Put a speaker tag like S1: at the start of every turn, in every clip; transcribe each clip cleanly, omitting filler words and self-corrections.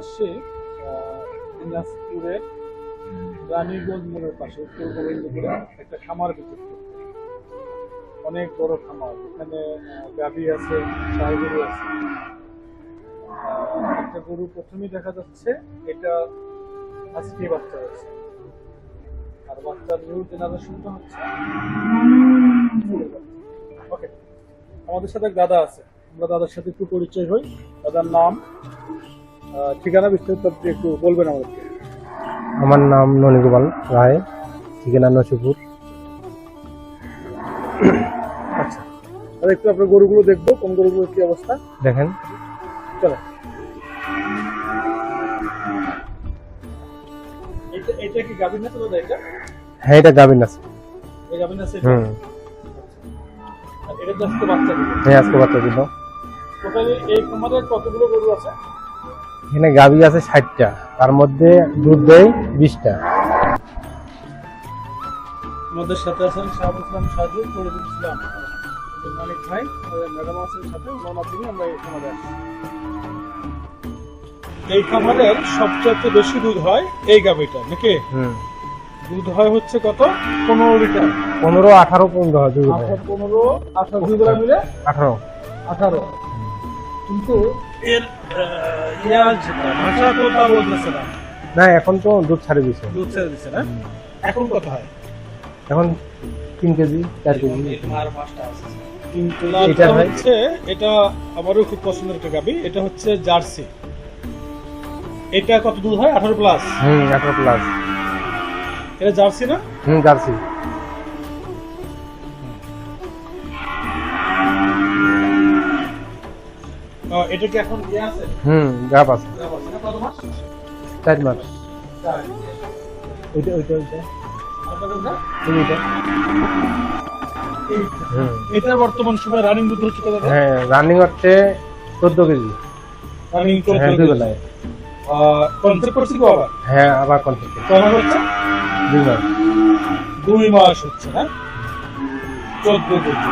S1: আসছে দিনাজপুরের রানীগঞ্জ মোড়ের পাশে উত্তর গোবিন্দপুরে একটা খামার ভিজিট করতে। অনেক বড় খামার, এখানে গাভী আছে, শাহী গরু আছে। একটা গরু প্রথমেই দেখা যাচ্ছে এটা আজকে বাচ্চা হয়েছে, আর বাচ্চার নিউ জেনারেশনটা হচ্ছে। ওকে, আমাদের সাথে এক দাদা আছে, আমরা দাদার সাথে একটু পরিচয় হই। দাদার নাম, ঠিকানা, বিস্তারিত আপনি একটু বলবেন আমাদেরকে।
S2: আমার নাম ননীগোপাল রায়, ঠিকানা নসিপুর।
S1: আচ্ছা, তাহলে একটু আপনার গরুগুলো দেখবো, কোন গরুগুলোর কি অবস্থা
S2: দেখেন।
S1: চলো। এটা কি গাভীর না দাদা? এটা
S2: হ্যাঁ, এটা গাভিন আছে।
S1: এই গাভীর না সেটা? আর এটা তো আজকে বাচ্চা দিবে।
S2: হ্যাঁ, আজকে বাচ্চা দিল।
S1: টোটালি এই খামারে কতগুলো গরু আছে?
S2: এখানে গাভি আছে 60টা, তার মধ্যে দুধ দেয় 20টা।
S1: আমাদের সাথে আছেন শাহাবুল ইসলাম সাজু, ফরিদুল ইসলাম মানিক ভাই, ম্যাডাম আছেন সাথে। ওনার থেকে আমরা এই খামারে আসি। এই খামারের সবচেয়ে বেশি দুধ হয় এই গাভীটা নাকি? দুধ হয় হচ্ছে কত? 15 লিটার।
S2: 15, 18, 15 হয় দুধ হয়।
S1: 15, 18 দুধ মিলে
S2: 18।
S1: কিন্তু এর ভাষা তো তা বলতেছে না।
S2: না, এখন তো দুধ ছাড়ে দিছে।
S1: দুধ ছেড়ে দিচ্ছে না? এখন কত হয়?
S2: এখন 3 কেজি 4 কেজি।
S1: কিন্তু
S2: এটা
S1: হচ্ছে, এটা আমারও খুব পছন্দের একটা গাভী। এটা হচ্ছে জার্সি। এটা কত দুধ হয়? 18 প্লাস।
S2: 18 প্লাস।
S1: এটা জার্সি না?
S2: জার্সি।
S1: এটা কি এখন কি আছে?
S2: গাব আছে।
S1: কত মাস?
S2: 4 মাস।
S1: ওইটা এটা বর্তমান সময় রানিং দুধ হচ্ছে কত?
S2: হ্যাঁ, রানিং হচ্ছে 14 কেজি।
S1: রানিং
S2: হ্যাঁ, দুবেলায়।
S1: কনসেপ্ট করছি কি আবার?
S2: হ্যাঁ, আবার কনসেপ্ট।
S1: কত হচ্ছে?
S2: 2 মাস।
S1: 2 মাস হচ্ছে না? 14 কেজি।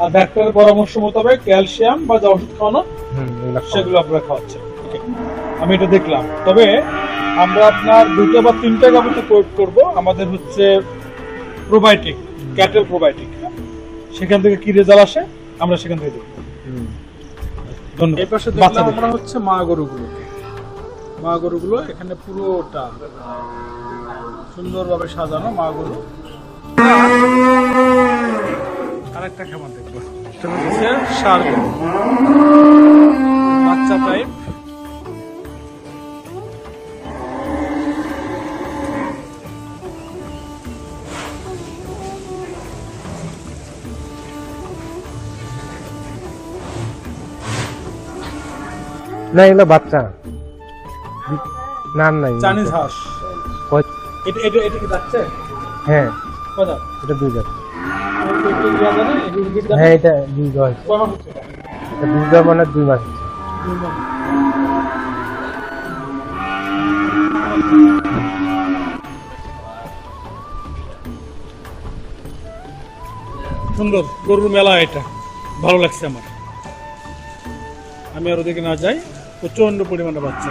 S1: আর ডাক্তারের পরামর্শ মোতাবেক ক্যালসিয়াম বা যা ওষুধ খাওয়ানো সেগুলো আপনারা খাওয়াচ্ছেন। আমি এটা দেখলাম। তবে আমরা আপনার 2টা বা 3টা গাভীতে প্রয়োগ করবো। আমাদের হচ্ছে প্রোবায়োটিক, ক্যাটেল প্রোবায়োটিক। সেখান থেকে কি রেজাল্ট আসে আমরা সেখান থেকে দেখবো। ধন্যবাদ। এই পাশে দেখলাম আমরা হচ্ছে মা গরুগুলো এখানে পুরোটা সুন্দরভাবে সাজানো মা গরু। আরেকটা খামার দেখবো, সেটা হচ্ছে ষাঁড় গরু, বাচ্চা টাইপ।
S2: না, এগুলো বাচ্চা না, নাই
S1: চাইনিজ হাঁস।
S2: কয়-
S1: এটা কি যাচ্ছে?
S2: হ্যাঁ,
S1: কথা
S2: এটা 2 জাত।
S1: এটা
S2: হ্যাঁ, এটা 2 হয়। এটা 2 দেওয়া মানে 2 মাস হচ্ছে।
S1: সুন্দর গরুর মেলা, এটা ভালো লাগছে আমার। আমি আর ওদিকে না যাই, প্রচন্ড পরিমাণে বাচ্চা।